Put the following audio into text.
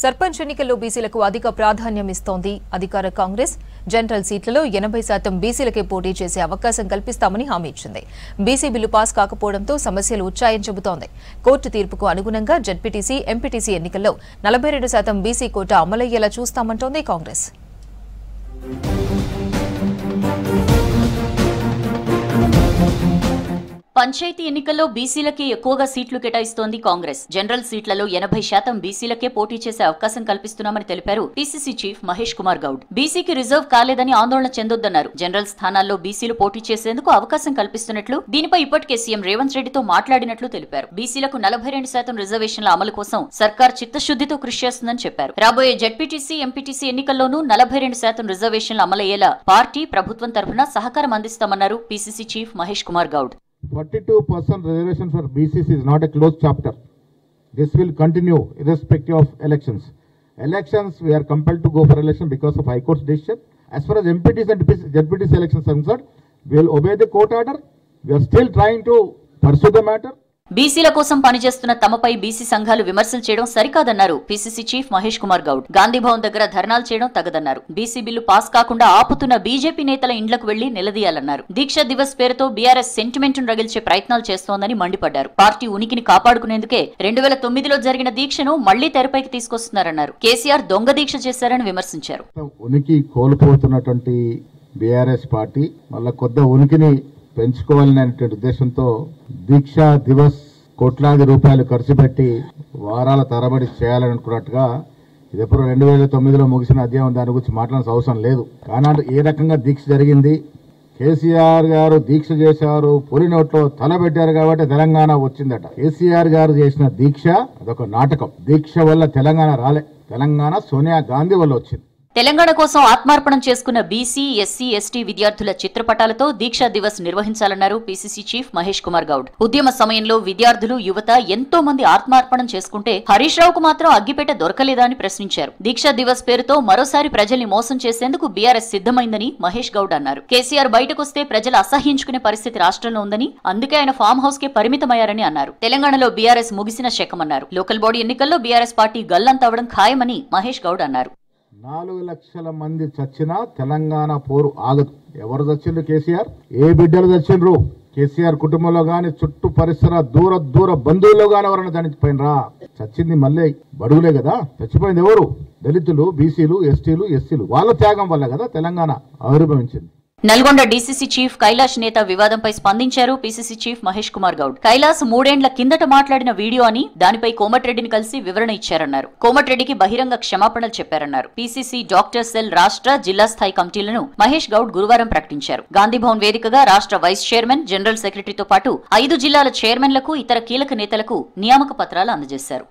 సర్పంచ్ ఎన్నికల్లో బీసీలకు అధిక ప్రాధాన్యం ఇస్తోంది అధికార కాంగ్రెస్. జనరల్ సీట్లలో 80% బీసీలకే పోటీ చేసే అవకాశం కల్పిస్తామని హామీ ఇచ్చింది. బీసీ బిల్లు పాస్ కాకపోవడంతో సమస్యలు ఉచ్చాయం చెబుతోంది. కోర్టు తీర్పుకు అనుగుణంగా జడ్పీటీసీ, ఎంపీటీసీ ఎన్నికల్లో 42% బీసీ కోటా అమలయ్యేలా చూస్తామంటోంది కాంగ్రెస్. పంచాయతీ ఎన్నికల్లో బీసీలకే ఎక్కువగా సీట్లు కేటాయిస్తోంది కాంగ్రెస్. జనరల్ సీట్లలో 80% బీసీలకే పోటీ చేసే అవకాశం కల్పిస్తున్నామని తెలిపారు పీసీసీ చీఫ్ మహేష్ కుమార్ గౌడ్. బీసీకి రిజర్వ్ కాలేదని ఆందోళన చెందొద్దన్నారు. జనరల్ స్థానాల్లో బీసీలు పోటీ చేసేందుకు అవకాశం కల్పిస్తున్నట్లు, దీనిపై ఇప్పటికే సీఎం రేవంత్ రెడ్డితో మాట్లాడినట్లు తెలిపారు. బీసీలకు 42% రిజర్వేషన్ల అమలు కోసం సర్కార్ చిత్తశుద్దితో కృషి చేస్తుందని చెప్పారు. రాబోయే జడ్పీటీసీ, ఎంపీటీసీ ఎన్నికల్లోనూ 42% రిజర్వేషన్లు అమలయ్యేలా పార్టీ, ప్రభుత్వం తరఫున సహకారం అందిస్తామన్నారు PCC chief Mahesh Kumar Goud. 42% reservation for BCC is not a closed chapter. This will continue irrespective of elections. Elections, we are compelled to go for election because of High Court's decision. As far as MPTs and ZPTs elections are concerned, we will obey the court order. We are still trying to pursue the matter. బీసీల కోసం పనిచేస్తున్న తమపై BC సంఘాలు విమర్శలు చేయడం సరికాదన్నారు PCC chief Mahesh Kumar Goud. Gandhi Bhavan దగ్గర ధర్నాలు చేయడం తగదన్నారు. బీసీ బిల్లు పాస్ కాకుండా ఆపుతున్న బీజేపీ నేతల ఇండ్లకు వెళ్లి నిలదీయాలన్నారు. దీక్ష దివస్ పేరుతో బీఆర్ఎస్ సెంటిమెంట్ను రగిల్చే ప్రయత్నాలు చేస్తోందని మండిపడ్డారు. పార్టీ ఉనికిని కాపాడుకునేందుకే 2009లో జరిగిన దీక్షను మళ్లీ తెరపైకి తీసుకొస్తున్నారన్నారు. కేసీఆర్ దొంగ దీక్ష చేశారని విమర్శించారు. ఉనికి కోల్పోతున్నటువంటి బీఆర్ఎస్ పార్టీ మళ్ళా కొత్త ఉనికిని పెంచుకోవాలనే ఉద్దేశంతో దీక్షా దివస్ కోట్లాది రూపాయలు ఖర్చు పెట్టి వారాల తరబడి చేయాలనుకున్నట్టుగా ఇది ఎప్పుడు 2009లో ముగిసిన అధ్యాయం, దాని గురించి మాట్లాడాల్సిన అవసరం లేదు. కానీ ఏ రకంగా దీక్ష జరిగింది, కేసీఆర్ గారు దీక్ష చేశారు, పులి నోట్లో తల పెట్టారు కాబట్టి తెలంగాణ వచ్చిందట. కేసీఆర్ గారు చేసిన దీక్ష అదొక నాటకం. దీక్ష వల్ల తెలంగాణ రాలే, తెలంగాణ సోనియా గాంధీ వల్ల వచ్చింది. తెలంగాణ కోసం ఆత్మార్పణం చేసుకున్న బీసీ, ఎస్సీ, ఎస్టీ విద్యార్థుల చిత్రపటాలతో దీక్షా దివస్ నిర్వహించాలన్నారు పీసీసీ చీఫ్ మహేష్ కుమార్ గౌడ్. ఉద్యమ సమయంలో విద్యార్థులు, యువత ఎంతో మంది ఆత్మార్పణం చేసుకుంటే హరీష్ రావుకు మాత్రం అగ్గిపేట దొరకలేదా అని ప్రశ్నించారు. దీక్షా దివస్ పేరుతో మరోసారి ప్రజల్ని మోసం చేసేందుకు బీఆర్ఎస్ సిద్ధమైందని మహేష్ గౌడ్ అన్నారు. కేసీఆర్ బయటకొస్తే ప్రజలు అసహ్యించుకునే పరిస్థితి రాష్ట్రంలో ఉందని, అందుకే ఆయన ఫామ్ హౌస్ కే పరిమితమయ్యారని అన్నారు. తెలంగాణలో బీఆర్ఎస్ ముగిసిన శకమన్నారు. లోకల్ బాడీ ఎన్నికల్లో బీఆర్ఎస్ పార్టీ గల్లంతవడం ఖాయమని మహేష్ గౌడ్ అన్నారు. 4 లక్షల మంది చచ్చినా తెలంగాణ పోరు ఆగదు. ఎవరు చచ్చిండ్రు? కేసీఆర్. ఏ బిడ్డలు చచ్చిండ్రు? కేసీఆర్ కుటుంబంలో గాని, చుట్టూ పరిసర దూర బంధువుల్లో గాని ఎవరైనా చనిపోయినరా? చచ్చింది మళ్ళీ బడుగులే కదా. చచ్చిపోయింది ఎవరు? దళితులు, బీసీలు, ఎస్టీలు, ఎస్సీలు. వాళ్ళ త్యాగం వల్ల కదా తెలంగాణ ఆవిర్భవించింది. నల్గొండ డీసీసీ చీఫ్ కైలాష్ నేత వివాదంపై స్పందించారు పీసీసీ చీఫ్ మహేష్ కుమార్ గౌడ్. కైలాస్ 3 ఏండ్ల కిందట మాట్లాడిన వీడియో అని, దానిపై కోమటిరెడ్డిని కలిసి వివరణ ఇచ్చారన్నారు. కోమటిరెడ్డికి బహిరంగ క్షమాపణలు చెప్పారన్నారు. పీసీసీ డాక్టర్ సెల్ రాష్ట్ర, జిల్లా స్థాయి కమిటీలను మహేష్ గౌడ్ గురువారం ప్రకటించారు. గాంధీభవన్ వేదికగా రాష్ట్ర వైస్ చైర్మన్, జనరల్ సెక్రటరీతో పాటు 5 జిల్లాల చైర్మన్లకు, ఇతర కీలక నేతలకు నియామక పత్రాలు అందజేశారు.